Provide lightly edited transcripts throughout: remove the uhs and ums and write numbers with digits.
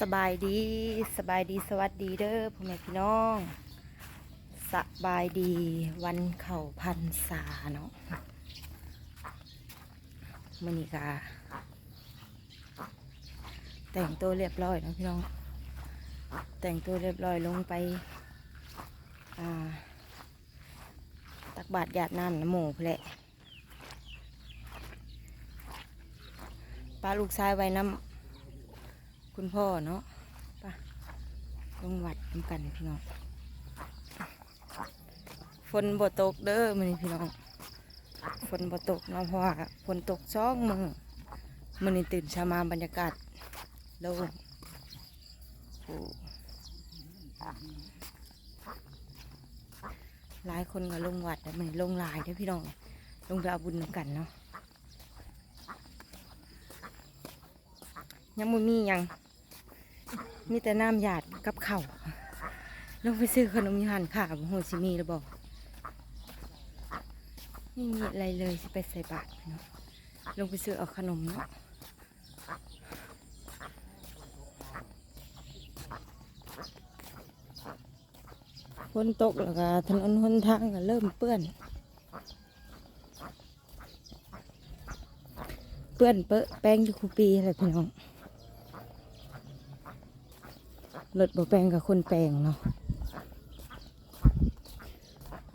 สบายดีสบายดีสวัสดีเด้อพ่อแม่พี่น้องสบายดีวันเข่าพรรษาเนาะมื้อนี้ก็แต่งตัวเรียบร้อยเนาะพี่น้องแต่งตัวเรียบร้อยลงไปตักบาตรหยาดน้ำน้ำหมูแหละป้าลูกชายไว้น้ำคุณพ่อเนาะป้าลงวัดน้ำกันพี่น้องฝนบ่ตกเด้อมื้อนี้พี่น้องฝนบ่ตกเนาะเพราะว่าฝนตกมื้อนี้ตื่นเช้ามาบรรยากาศโล่งหลายคนก็ลงวัดแต่มื้อนี้ลงหลายเด้อพี่น้องลงไปเอาบุญน้ำกันเนาะยังบ่มียังมีแต่น้ำหยาดกับข้าวลงไปซื้อขนมยูหันค่ะโหชิมีหรือบอกไม่มีอะไรเลยสิไปใส่บาตรเนาะลงไปซื้อเอาขนมเนาะฝนตกแล้วก็ถนนหนทางก็เริ่มเปื้อนเปื้อนเปอะแป้งอยู่คูปีอะไรพี่น้องรถบ่แปลงกับคนแปลงเนาะ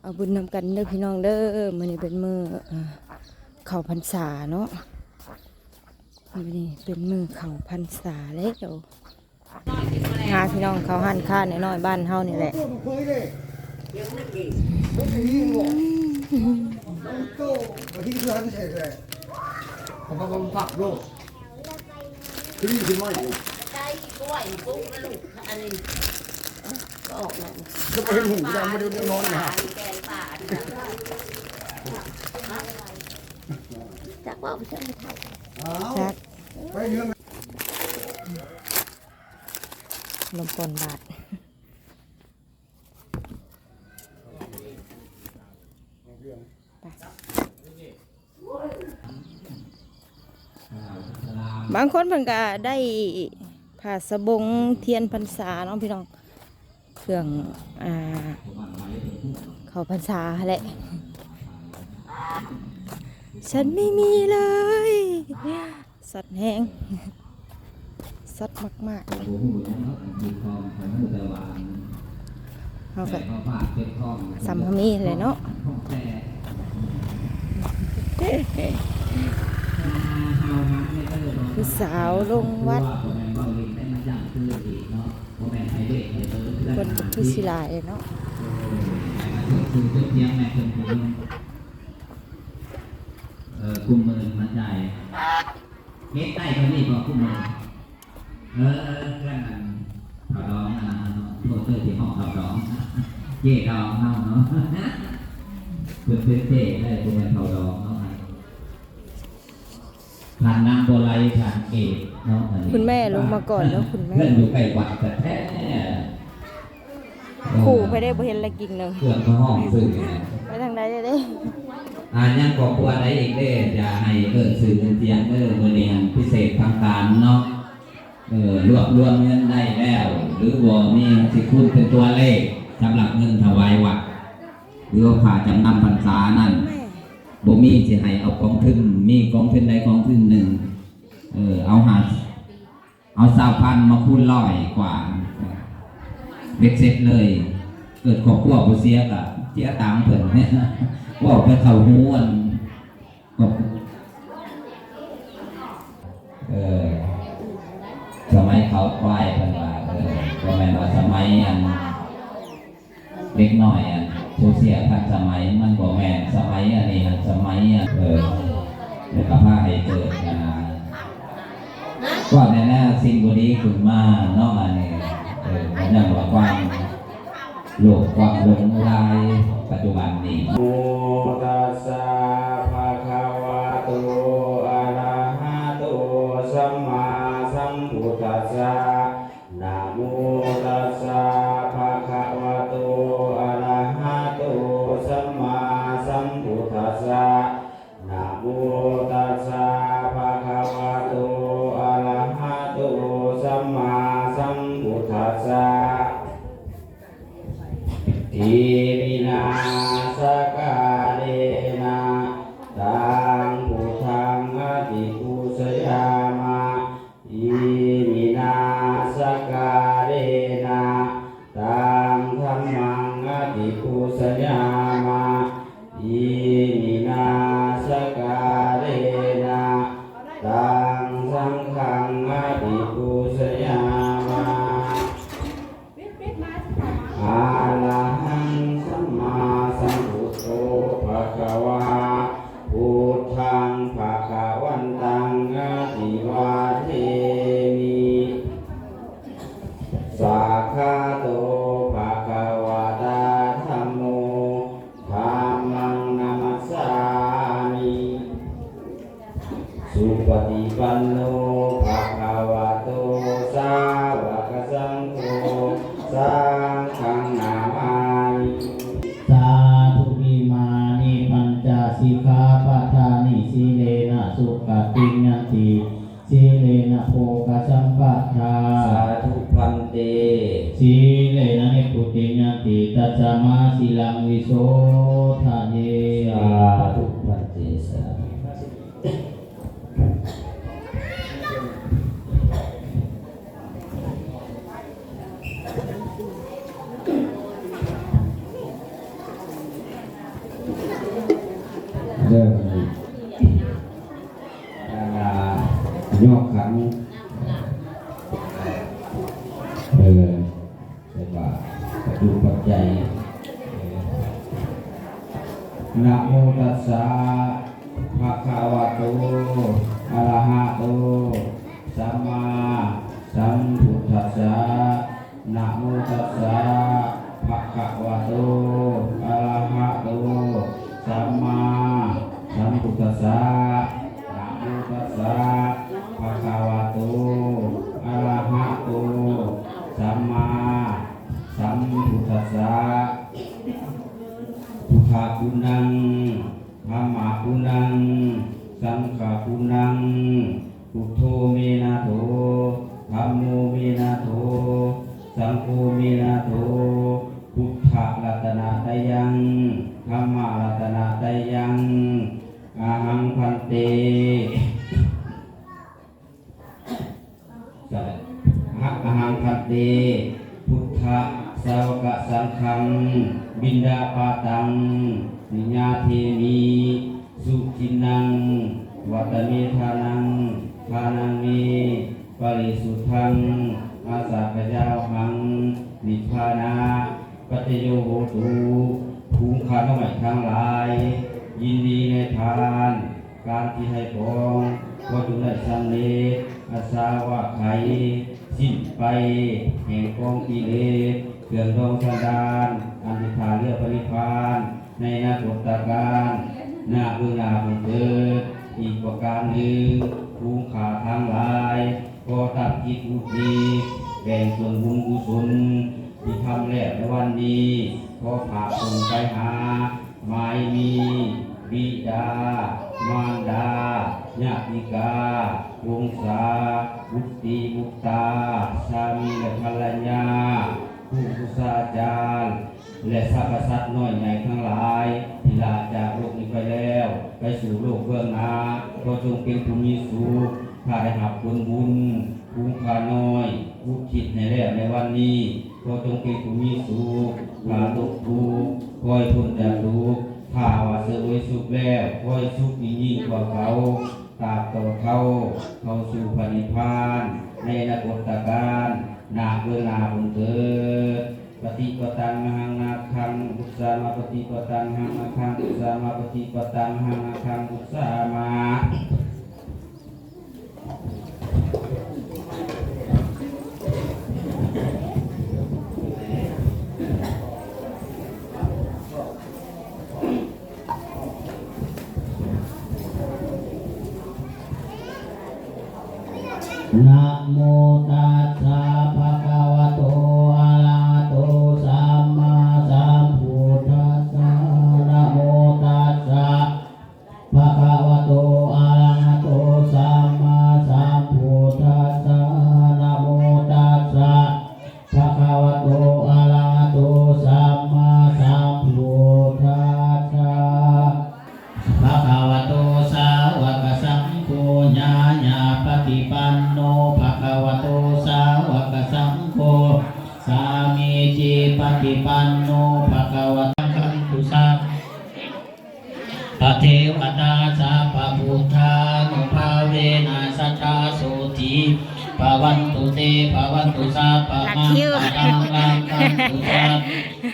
เอาบุญนำกันเด้อพี่น้องเด้อมื้อนี้เป็นมื้อเข้าพรรษาเนาะมื้อนี้เป็นมื้อเข้าพรรษาแล้วหาพี่น้องเขาหั่นข้าน้อยๆบ้านเฮานี่แหละผักโลกขึ้นขึ้นมาอยู่ได้กล้วยปุ๊บแล้วลูกอันนี้ก็ออกมาจะไปหูยังไม่ได้นอนนะแกงป่าจากว่าไม่ใช่ไม่ไทยจักไปเนื้อลมปนบาทบางคนเพิ่นก็ได้ผ้าสบงเทียนพรรษาเนาะพี่น้องเครื่องเข้าพรรษาแหละฉันไม่มีเลยสัตว์แห้งสัตว์มากๆเอาไปสัมภามีเลยเนาะคือสาวลงวัดคนคือศิลาเนาะคุมมือมันใหญ่เฮ็ดใต้ตรงนี้พอคุมมือเพื่อนมันเขาดองโทษเตอร์ที่ห้องเขาดองเย่ดองเนาะเพื่อนเท่ได้คุมมือเขาดองเนาะผ่านนางโบราณผ่านเกศเนาะคุณแม่ลงมาก่อนแล้วคุณแม่เพื่อนอยู่ใกล้วัดแต่แท้ขู่ไปได้บ่เห็นละกิ่งหนึ่งเพื่อนเขาห้องสื่อไปทางใดได้ยังบอกว่าได้อีกเด้อย่าให้สื่อเตียงมือเรียนพิเศษทางการเนาะรวบรวมเงินได้แล้วหรือว่ามีสิคุณเป็นตัวเลขสำหรับเงินถวายวัดหรือว่าผ่าจำนำพรรษานั่นบ่มีสิให้เอากองทุนมีกองทุนใดกองทุนหนึ่งเอา20,000มาคูณ100กว่าเบ็ดเสร็จเลยเกิดครอบครัวบ่เสียกะเสียตามเพิ่นเนี่ยว่าไปเข้าหูอันสมัยเขาควายเพิ่นว่าก็แม่นว่าสมัยอันเด็กน้อยอันผู้เสียทันสมัยมันบ่แม่นสมัยอันนี้สมัยแล้วก็พาให้เกิดว่าแน่ๆสิ่งบ่ดีขึ้นมาเนาะอันนี้มันยังว่าความโลภความหลงลายปัจจุบันนี้โมตัสสะภะคะวะโตอะระหะโตสัมมาสัมพุทธัสสะนะโมตัสสะภะคะวะโตอะระหะโตสัมมาสัมพุทธัสสะนะโมตัสสะภะคะวะโตอะระหะโตสัมมาสั ธัสสะอิมินาสการเรนะตังพุทธังอติปุสยามะอิมินาสการเรนะตังธัมมังอติปุสยามะอิมินาสการเรนะตังสังฆังอติปุสยามะอาระหังสัมมาสัมพุทโธภะคะวาพุทธังภะคะวันตังอะภิวาเทมิสาคาโตภะคะวะตาธัมโมธัมมังนามัสสามิสุปฏิปันโนภะคะวะโตสาวกสังโฆสังฆังนามามิสาธุอิมานิปัญจสิกขาปทานิสีเลนะสุขติญญันติสีเลนะโภคสัมปทาสาธุพันเตสีเลนะนิพุติญญันติตัสสะมาสีลังวิโสทะเยสาธุพันเตสาธุเริ่มยกขันเป็นว่าปัจจุปัจจัยนะโมตัสสะภะคะวะโตอะระหะโตสัมมาสัมพุทธัสสะนะโมตัสสะภะคะวะโตอะระหะโตสัมมาสัมพุทธัสสะนะโมตัสสะภะคะวะโตอะระหะโตสัมมาสัมพุทธัสสะพุทธะกุณังธัมมะกุณังสังฆะกุณังพุทโธเมนะโธธัมโมเมนะโธสังโฆเมนะโธพุทธะรัตนะไตยังธัมมะรัตนะไตยังอาหังพันเตอาหังพันเตพุทธะสาวกสังฆังบินดาปาตังนิญาเทมิสุขินังวัตเมธานังทานังเมปริสุทธังอาสาพเจ้าหังนิพพานาปัจโยโหตุภูมิคาน้อยทั้งหลายยินดีในทานการที่ให้พรก็จงได้สำเร็จอาสาวะไขสิ้นไปแห่งกองกิเลสเครื่องดองสันดานอันธิษฐานเลือกปริพานในอนาคตการหน้าเบื้องหน้าผลเกิดอีกประการหนึ่งภูมิขาทั้งหลายก็ตั้งจิตอุทิศแบ่งส่วนบุญกุศลที่ทำแล้วในวันนี้ก็ผ่าส่งไปหาไม้มีบิดามารดาญาติกาวงศาบุตรีบุตตาสามีและภรรยาผู้กุศลจารย์และสรรพสัตว์น้อยใหญ่ทั้งหลายที่ลาจากโลกนี้ไปแล้วไปสู่โลกเบื้องหน้าก็จงเป็นผู้มีสุขถ้าได้รับผลบุญภูมิค่าน้อยผู้คิดในแล้วในวันนี้ก็จงเป็นผู้มีสุขถ้าตกทุกข์คอยพ้นจากทุกข์ถ้าว่าเสวยสุขแล้วคอยสุขยิ่งกว่าเขาตราบต่อเข้าสู่พระนิพพานในอนาคตการนาเบื้องหน้าผลเกิดปฏิปตังหังนาคังบุษามาปฏิปตังหังนาคังบุษามาปฏิปตังหังนาคังบุษามานะโมตัสสะภะคะวะโตอะระหะโตสัมมาสัมพุทธัสสะนะโมตัสสะภะคะวะโตอะระหะโตสัมมาสัมพุทธัสสะนะโมตัสสะภ ติปันโนภะคะวะคันตุสาพระเทวตาสาพพุทธานุภาเวนะสัทธาโสติภวันตุเตภวันตุสาพะมังคลังลังคันตุสา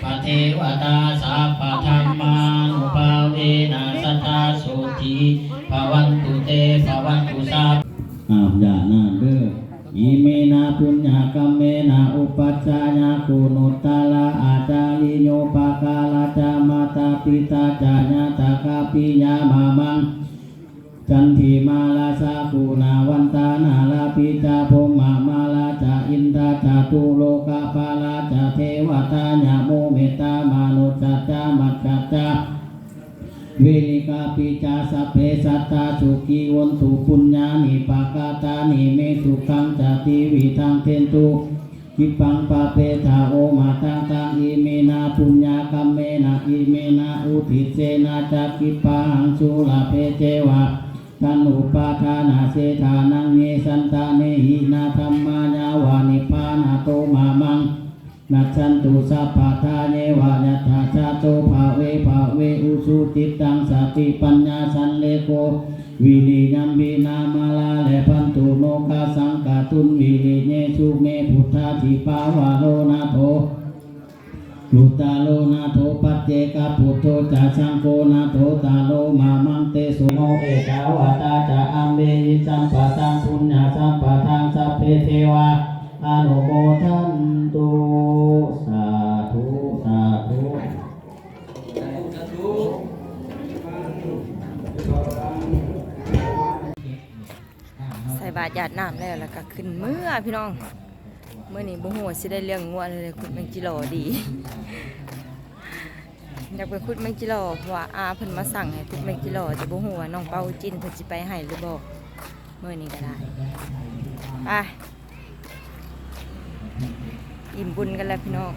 พระเทวตาสาพธรรมานุภาเวนะสัทธาโสติภวันตุเตภวันตุสาญาณาเด้ออิเมนะปุญญกัมเมนะอุปัชฌายาคุนุตตะละอาจาริโยปะกาลจามาตาปิตาจาญาตากาปิยามามังจันทิมาลาสาคูนาวันตานาลาปิจาภมมาลาจาอินทาจาตุโลกาปาลาจาเทวตาญาโมเมตตามานุจัจจามัจจัจจาเวลิกาปิจาสัพเพสัตตาสุขีวันตุปุญญานิปากาตานิเมสุขังจติวิทังเทนตุกิปังปะเปทาโอมาตังตังอิเมนะปุญญาคัมเมนะอิเมนะอุทิเสนะจักกิปังสุลาเพเจวะตันอุปาทานาเสธานังเนสันตาเนหินาธัมมาญาวานิพานาโตมามังนัจฉันตุสัพพะทาเนวะยัตถาชาโตภาเวอุสุจิตตังสติปัญญาสันเลโกวิริยัมบินามาลาเลพันตุโนกาสังกาตุนวิริเนสุเมพุทธาทิปาวาโลนาโถลุตาโลนาโถปัจเจกพุทโธจาสังโฆนาโถตาโลมามังเตสุโมเอกาวตาจาอัมเบยิสัมปะตังปุญญาสัมปะทังสัพเพเทวาอนุโมทันตุสาธุสาธุ ใส่บาตรหยาดน้ำแล้วก็ขึ้นเมื่อพี่น้องเมื่อนี้บ่ฮู้ว่าสิได้เลี้ยงงัวเลยขุดแมงจิโลดีอยากไปขุดแมงจิโลเพราะว่าอาเพิ่นมาสั่งให้ขุดแมงจิโลแต่บ่ฮู้ว่าน้องเปาจินเพิ่นสิไปให้หรือบ่เมื่อนี้ก็ได้ไปอิ่มบุญกันแล้วพี่น้อง